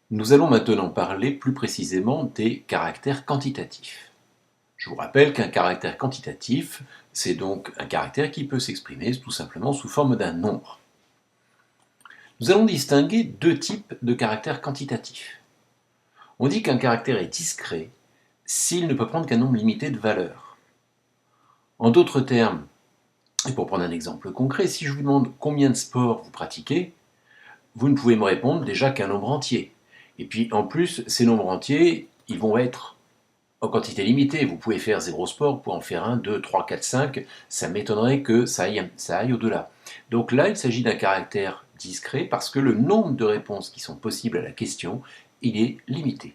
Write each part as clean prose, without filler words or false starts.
Nous allons maintenant parler plus précisément des caractères quantitatifs. Je vous rappelle qu'un caractère quantitatif, c'est donc un caractère qui peut s'exprimer tout simplement sous forme d'un nombre. Nous allons distinguer deux types de caractères quantitatifs. On dit qu'un caractère est discret s'il ne peut prendre qu'un nombre limité de valeurs. En d'autres termes, et pour prendre un exemple concret, si je vous demande combien de sports vous pratiquez, vous ne pouvez me répondre déjà qu'un nombre entier. Et puis en plus, ces nombres entiers, ils vont être en quantité limitée. Vous pouvez faire 0 sport, vous pouvez en faire 1, 2, 3, 4, 5. Ça m'étonnerait que ça aille au-delà. Donc là, il s'agit d'un caractère discret parce que le nombre de réponses qui sont possibles à la question, il est limité.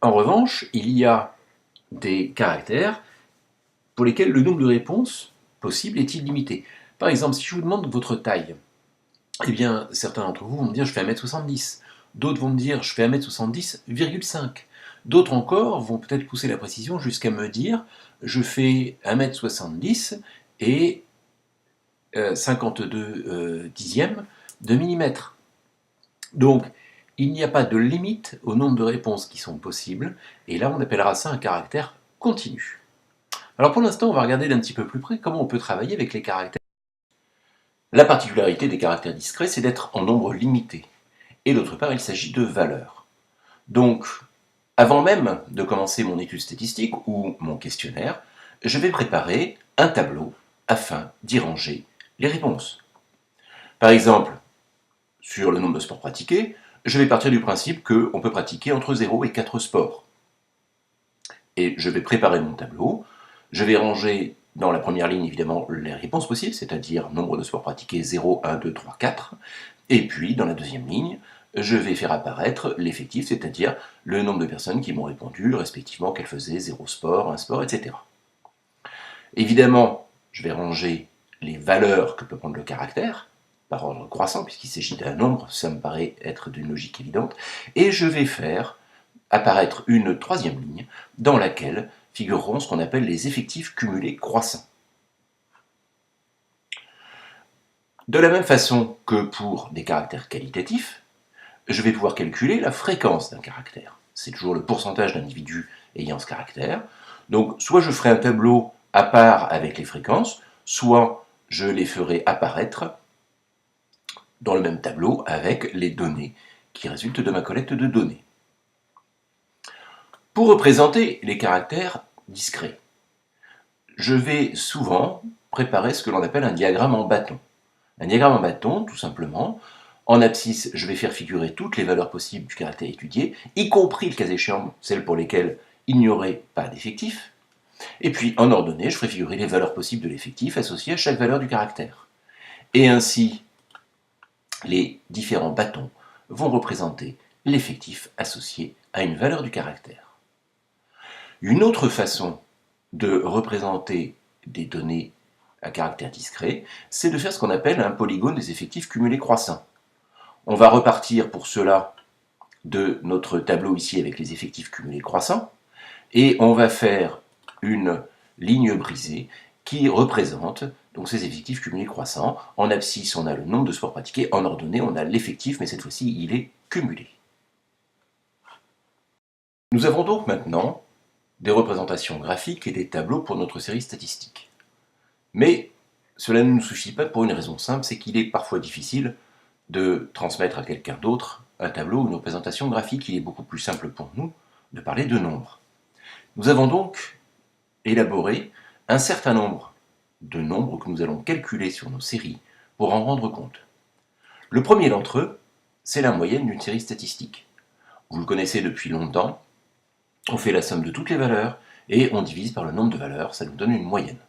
En revanche, il y a des caractères pour lesquels le nombre de réponses possibles est illimité. Par exemple, si je vous demande votre taille, eh bien, certains d'entre vous vont me dire je fais 1m70. D'autres vont me dire je fais 1m70,5. D'autres encore vont peut-être pousser la précision jusqu'à me dire je fais 1m70 et 52 dixièmes de millimètre. Donc, il n'y a pas de limite au nombre de réponses qui sont possibles, et là on appellera ça un caractère continu. Alors pour l'instant, on va regarder d'un petit peu plus près comment on peut travailler avec les caractères. La particularité des caractères discrets, c'est d'être en nombre limité. Et d'autre part, il s'agit de valeurs. Donc, avant même de commencer mon étude statistique ou mon questionnaire, je vais préparer un tableau afin d'y ranger les réponses. Par exemple, sur le nombre de sports pratiqués, je vais partir du principe qu'on peut pratiquer entre 0 et 4 sports. Et je vais préparer mon tableau, je vais ranger dans la première ligne évidemment les réponses possibles, c'est-à-dire nombre de sports pratiqués 0, 1, 2, 3, 4, et puis dans la deuxième ligne, je vais faire apparaître l'effectif, c'est-à-dire le nombre de personnes qui m'ont répondu, respectivement qu'elles faisaient 0 sport, 1 sport, etc. Évidemment, je vais ranger les valeurs que peut prendre le caractère, par ordre croissant, puisqu'il s'agit d'un nombre, ça me paraît être d'une logique évidente, et je vais faire apparaître une troisième ligne dans laquelle figureront ce qu'on appelle les effectifs cumulés croissants. De la même façon que pour des caractères qualitatifs, je vais pouvoir calculer la fréquence d'un caractère. C'est toujours le pourcentage d'individus ayant ce caractère. Donc soit je ferai un tableau à part avec les fréquences, soit je les ferai apparaître dans le même tableau avec les données qui résultent de ma collecte de données. Pour représenter les caractères discrets, je vais souvent préparer ce que l'on appelle un diagramme en bâton. Un diagramme en bâton, tout simplement, en abscisse, je vais faire figurer toutes les valeurs possibles du caractère étudié, y compris, le cas échéant, celles pour lesquelles il n'y aurait pas d'effectif. Et puis, en ordonnée, je ferai figurer les valeurs possibles de l'effectif associées à chaque valeur du caractère. Et ainsi, les différents bâtons vont représenter l'effectif associé à une valeur du caractère. Une autre façon de représenter des données à caractère discret, c'est de faire ce qu'on appelle un polygone des effectifs cumulés croissants. On va repartir pour cela de notre tableau ici avec les effectifs cumulés croissants, et on va faire une ligne brisée qui représente donc ces effectifs cumulés croissants. En abscisse, on a le nombre de sports pratiqués, en ordonnée, on a l'effectif, mais cette fois-ci, il est cumulé. Nous avons donc maintenant des représentations graphiques et des tableaux pour notre série statistique. Mais cela ne nous suffit pas pour une raison simple, c'est qu'il est parfois difficile de transmettre à quelqu'un d'autre un tableau ou une représentation graphique. Il est beaucoup plus simple pour nous de parler de nombres. Nous avons donc élaboré un certain nombre de nombres que nous allons calculer sur nos séries pour en rendre compte. Le premier d'entre eux, c'est la moyenne d'une série statistique. Vous le connaissez depuis longtemps, on fait la somme de toutes les valeurs et on divise par le nombre de valeurs, ça nous donne une moyenne.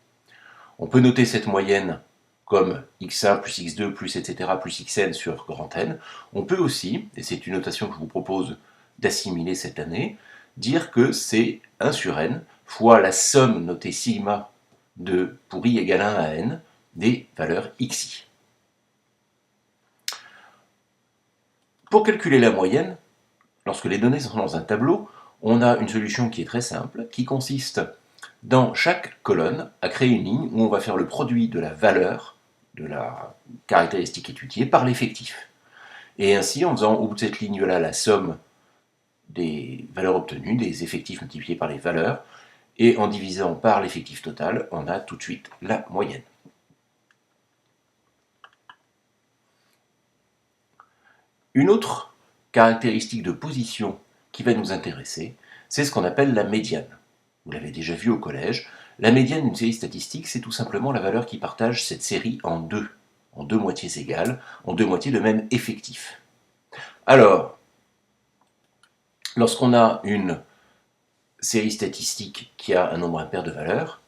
On peut noter cette moyenne comme x1 plus x2 plus etc. plus xn sur grand N. On peut aussi, et c'est une notation que je vous propose d'assimiler cette année, dire que c'est 1 sur n fois la somme notée sigma de pour i égale 1 à n des valeurs xi. Pour calculer la moyenne, lorsque les données sont dans un tableau, on a une solution qui est très simple, qui consiste dans chaque colonne à créer une ligne où on va faire le produit de la valeur de la caractéristique étudiée par l'effectif. Et ainsi, en faisant au bout de cette ligne-là la somme des valeurs obtenues, des effectifs multipliés par les valeurs, et en divisant par l'effectif total, on a tout de suite la moyenne. Une autre caractéristique de position qui va nous intéresser, c'est ce qu'on appelle la médiane. Vous l'avez déjà vu au collège, la médiane d'une série statistique, c'est tout simplement la valeur qui partage cette série en deux moitiés égales, en deux moitiés de même effectif. Alors, lorsqu'on a une série statistique qui a un nombre impair de valeurs,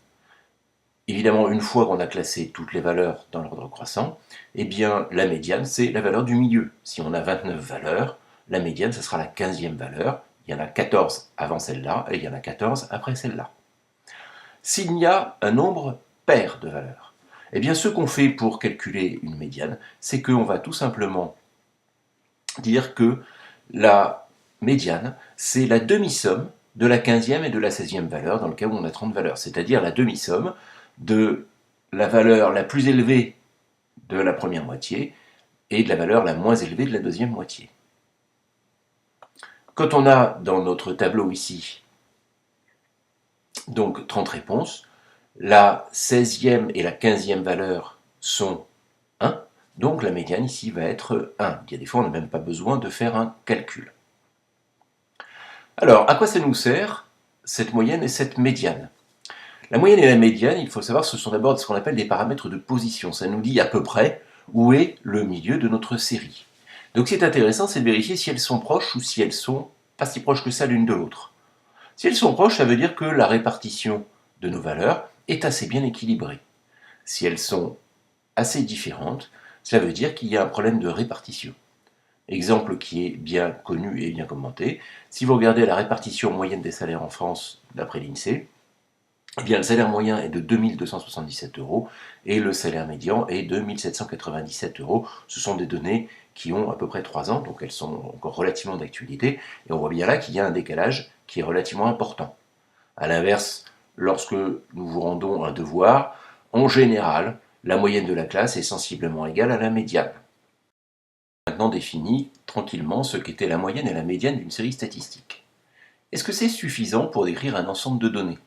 évidemment, une fois qu'on a classé toutes les valeurs dans l'ordre croissant, eh bien, la médiane, c'est la valeur du milieu. Si on a 29 valeurs, la médiane, ce sera la 15e valeur. Il y en a 14 avant celle-là, et il y en a 14 après celle-là. S'il y a un nombre pair de valeurs, eh bien, ce qu'on fait pour calculer une médiane, c'est qu'on va tout simplement dire que la médiane, c'est la demi-somme de la 15e et de la 16e valeur, dans le cas où on a 30 valeurs, c'est-à-dire la demi-somme de la valeur la plus élevée de la première moitié et de la valeur la moins élevée de la deuxième moitié. Quand on a dans notre tableau ici donc 30 réponses, la 16e et la 15e valeur sont 1, donc la médiane ici va être 1. Il y a des fois on n'a même pas besoin de faire un calcul. Alors, à quoi ça nous sert, cette moyenne et cette médiane? La moyenne et la médiane, il faut savoir, ce sont d'abord ce qu'on appelle des paramètres de position. Ça nous dit à peu près où est le milieu de notre série. Donc ce qui est intéressant, c'est de vérifier si elles sont proches ou si elles sont pas si proches que ça l'une de l'autre. Si elles sont proches, ça veut dire que la répartition de nos valeurs est assez bien équilibrée. Si elles sont assez différentes, ça veut dire qu'il y a un problème de répartition. Exemple qui est bien connu et bien commenté, si vous regardez la répartition moyenne des salaires en France d'après l'INSEE, eh bien, le salaire moyen est de 2277 € et le salaire médian est de 1797 €. Ce sont des données qui ont à peu près 3 ans, donc elles sont encore relativement d'actualité, et on voit bien là qu'il y a un décalage qui est relativement important. A l'inverse, lorsque nous vous rendons un devoir, en général, la moyenne de la classe est sensiblement égale à la médiane. Maintenant défini tranquillement ce qu'était la moyenne et la médiane d'une série statistique. Est-ce que c'est suffisant pour décrire un ensemble de données?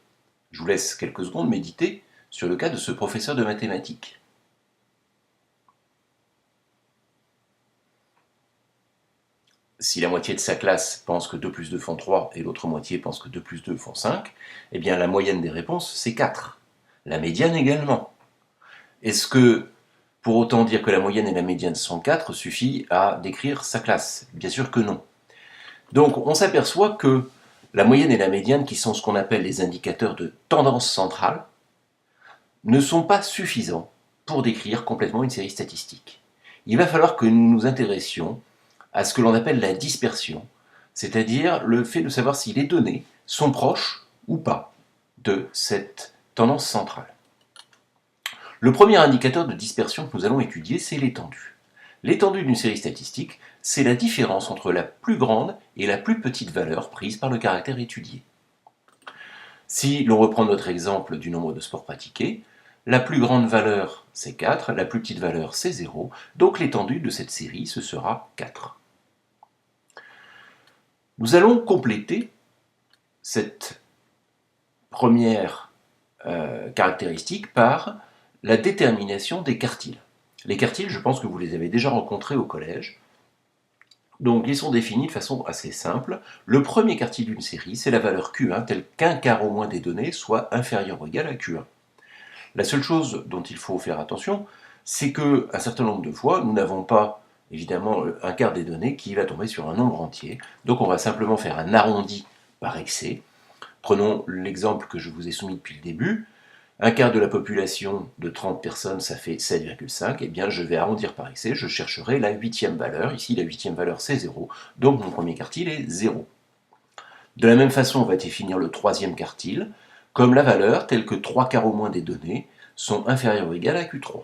Je vous laisse quelques secondes méditer sur le cas de ce professeur de mathématiques. Si la moitié de sa classe pense que 2 plus 2 font 3 et l'autre moitié pense que 2 plus 2 font 5, eh bien la moyenne des réponses c'est 4. La médiane également. Est-ce que pour autant dire que la moyenne et la médiane sont 4 suffit à décrire sa classe? Bien sûr que non. Donc on s'aperçoit que la moyenne et la médiane, qui sont ce qu'on appelle les indicateurs de tendance centrale, ne sont pas suffisants pour décrire complètement une série statistique. Il va falloir que nous nous intéressions à ce que l'on appelle la dispersion, c'est-à-dire le fait de savoir si les données sont proches ou pas de cette tendance centrale. Le premier indicateur de dispersion que nous allons étudier, c'est l'étendue. L'étendue d'une série statistique, c'est la différence entre la plus grande et la plus petite valeur prise par le caractère étudié. Si l'on reprend notre exemple du nombre de sports pratiqués, la plus grande valeur c'est 4, la plus petite valeur c'est 0, donc l'étendue de cette série ce sera 4. Nous allons compléter cette première caractéristique par la détermination des quartiles. Les quartiles, je pense que vous les avez déjà rencontrés au collège. Donc ils sont définis de façon assez simple. Le premier quartile d'une série, c'est la valeur Q1, telle qu'un quart au moins des données soit inférieur ou égal à Q1. La seule chose dont il faut faire attention, c'est qu'un certain nombre de fois, nous n'avons pas évidemment un quart des données qui va tomber sur un nombre entier. Donc on va simplement faire un arrondi par excès. Prenons l'exemple que je vous ai soumis depuis le début. Un quart de la population de 30 personnes, ça fait 7,5. Eh bien, je vais arrondir par excès, je chercherai la 8e valeur. Ici, la 8e valeur, c'est 0. Donc, mon premier quartile est 0. De la même façon, on va définir le troisième quartile comme la valeur telle que 3 quarts au moins des données sont inférieures ou égales à Q3.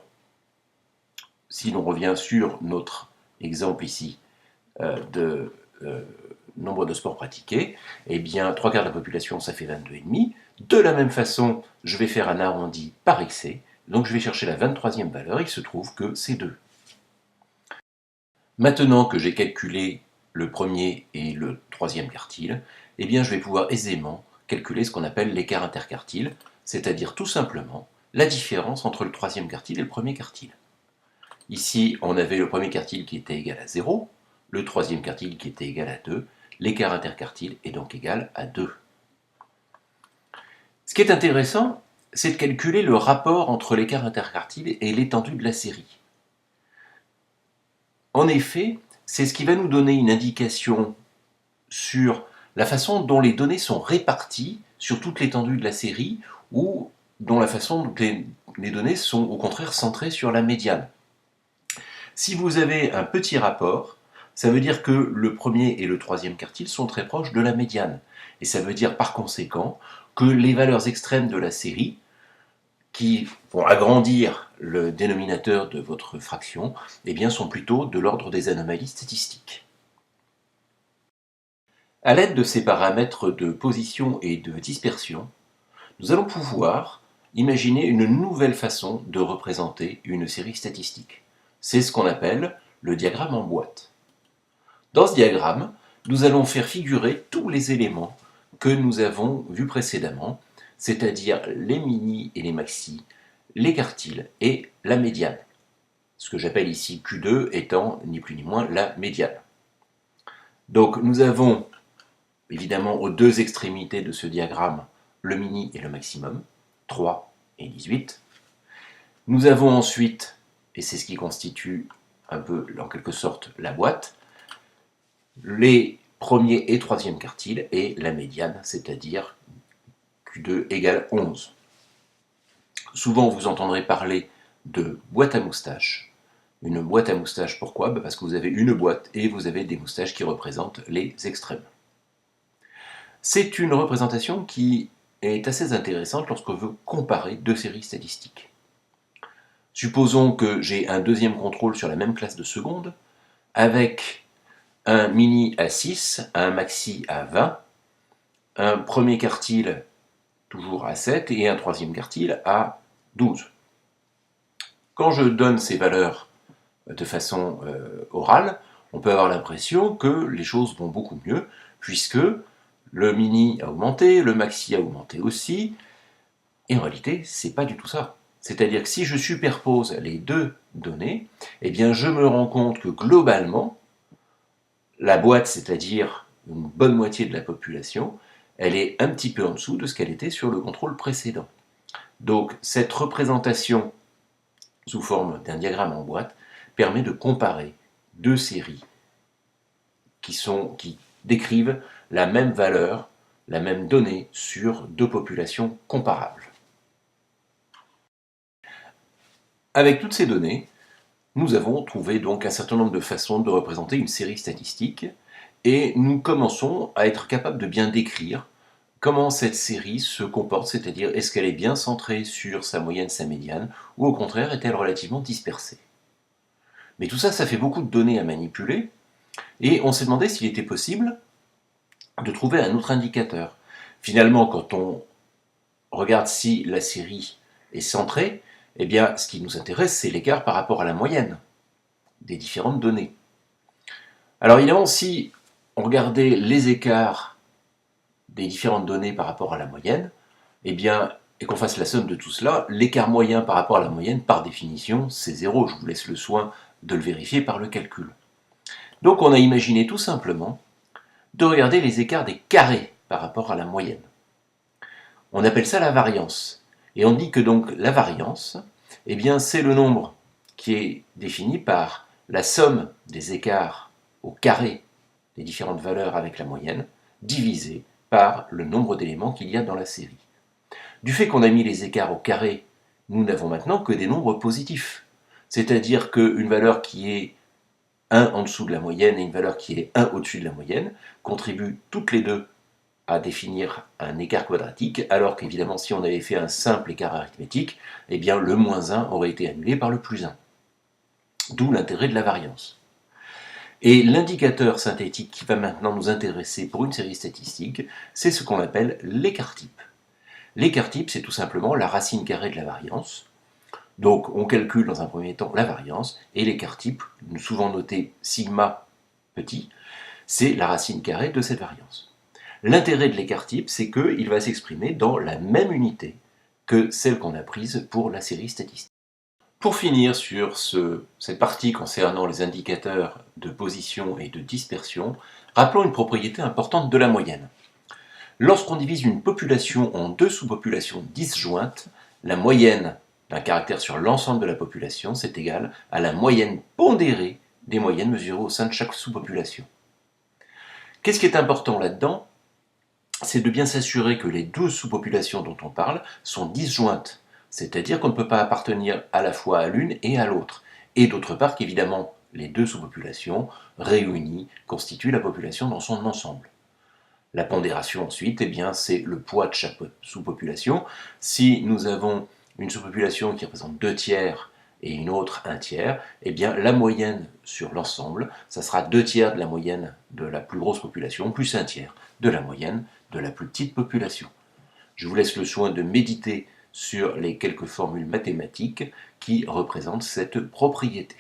Si l'on revient sur notre exemple ici de nombre de sports pratiqués, eh bien 3 quarts de la population ça fait 22,5. De la même façon, je vais faire un arrondi par excès, donc je vais chercher la 23e valeur, il se trouve que c'est 2. Maintenant que j'ai calculé le premier et le troisième quartile, eh bien je vais pouvoir aisément calculer ce qu'on appelle l'écart interquartile, c'est-à-dire tout simplement la différence entre le troisième quartile et le premier quartile. Ici, on avait le premier quartile qui était égal à 0, le troisième quartile qui était égal à 2, l'écart interquartile est donc égal à 2. Ce qui est intéressant, c'est de calculer le rapport entre l'écart interquartile et l'étendue de la série. En effet, c'est ce qui va nous donner une indication sur la façon dont les données sont réparties sur toute l'étendue de la série ou dont la façon dont les données sont au contraire centrées sur la médiane. Si vous avez un petit rapport, ça veut dire que le premier et le troisième quartile sont très proches de la médiane. Et ça veut dire par conséquent que les valeurs extrêmes de la série, qui vont agrandir le dénominateur de votre fraction, eh bien, sont plutôt de l'ordre des anomalies statistiques. À l'aide de ces paramètres de position et de dispersion, nous allons pouvoir imaginer une nouvelle façon de représenter une série statistique. C'est ce qu'on appelle le diagramme en boîte. Dans ce diagramme, nous allons faire figurer tous les éléments que nous avons vus précédemment, c'est-à-dire les mini et les maxi, les quartiles et la médiane. Ce que j'appelle ici Q2 étant ni plus ni moins la médiane. Donc nous avons évidemment aux deux extrémités de ce diagramme le mini et le maximum, 3 et 18. Nous avons ensuite, et c'est ce qui constitue un peu en quelque sorte la boîte, les premier et troisième quartiles et la médiane, c'est-à-dire Q2 égale 11. Souvent, vous entendrez parler de boîte à moustaches. Une boîte à moustaches, pourquoi? Parce que vous avez une boîte et vous avez des moustaches qui représentent les extrêmes. C'est une représentation qui est assez intéressante lorsqu'on veut comparer deux séries statistiques. Supposons que j'ai un deuxième contrôle sur la même classe de seconde, avec un mini à 6, un maxi à 20, un premier quartile toujours à 7 et un troisième quartile à 12. Quand je donne ces valeurs de façon orale, on peut avoir l'impression que les choses vont beaucoup mieux, puisque le mini a augmenté, le maxi a augmenté aussi, et en réalité, c'est pas du tout ça. C'est-à-dire que si je superpose les deux données, eh bien je me rends compte que globalement, la boîte, c'est-à-dire une bonne moitié de la population, elle est un petit peu en dessous de ce qu'elle était sur le contrôle précédent. Donc cette représentation sous forme d'un diagramme en boîte permet de comparer deux séries qui décrivent la même valeur, la même donnée sur deux populations comparables. Avec toutes ces données, nous avons trouvé donc un certain nombre de façons de représenter une série statistique et nous commençons à être capables de bien décrire comment cette série se comporte, c'est-à-dire est-ce qu'elle est bien centrée sur sa moyenne, sa médiane, ou au contraire est-elle relativement dispersée. Mais tout ça, ça fait beaucoup de données à manipuler, et on s'est demandé s'il était possible de trouver un autre indicateur. Finalement, quand on regarde si la série est centrée, eh bien, ce qui nous intéresse, c'est l'écart par rapport à la moyenne des différentes données. Alors évidemment, si on regardait les écarts des différentes données par rapport à la moyenne, eh bien, et qu'on fasse la somme de tout cela, l'écart moyen par rapport à la moyenne, par définition, c'est 0. Je vous laisse le soin de le vérifier par le calcul. Donc on a imaginé tout simplement de regarder les écarts des carrés par rapport à la moyenne. On appelle ça la variance. Et on dit que donc la variance, eh bien, c'est le nombre qui est défini par la somme des écarts au carré des différentes valeurs avec la moyenne, divisé par le nombre d'éléments qu'il y a dans la série. Du fait qu'on a mis les écarts au carré, nous n'avons maintenant que des nombres positifs. C'est-à-dire qu'une valeur qui est 1 en dessous de la moyenne et une valeur qui est 1 au-dessus de la moyenne contribuent toutes les deux à définir un écart quadratique, alors qu'évidemment, si on avait fait un simple écart arithmétique, eh bien le moins 1 aurait été annulé par le plus 1. D'où l'intérêt de la variance. Et l'indicateur synthétique qui va maintenant nous intéresser pour une série statistique, c'est ce qu'on appelle l'écart type. L'écart type, c'est tout simplement la racine carrée de la variance. Donc on calcule dans un premier temps la variance, et l'écart type, souvent noté sigma petit, c'est la racine carrée de cette variance. L'intérêt de l'écart type, c'est qu'il va s'exprimer dans la même unité que celle qu'on a prise pour la série statistique. Pour finir sur cette partie concernant les indicateurs de position et de dispersion, rappelons une propriété importante de la moyenne. Lorsqu'on divise une population en deux sous-populations disjointes, la moyenne d'un caractère sur l'ensemble de la population, c'est égal à la moyenne pondérée des moyennes mesurées au sein de chaque sous-population. Qu'est-ce qui est important là-dedans? C'est de bien s'assurer que les deux sous-populations dont on parle sont disjointes, c'est-à-dire qu'on ne peut pas appartenir à la fois à l'une et à l'autre, et d'autre part qu'évidemment les deux sous-populations réunies constituent la population dans son ensemble. La pondération ensuite, eh bien, c'est le poids de chaque sous-population. Si nous avons une sous-population qui représente 2 tiers et une autre 1 tiers, eh bien, la moyenne sur l'ensemble, ça sera 2 tiers de la moyenne de la plus grosse population, plus 1 tiers de la moyenne de la plus petite population. Je vous laisse le soin de méditer sur les quelques formules mathématiques qui représentent cette propriété.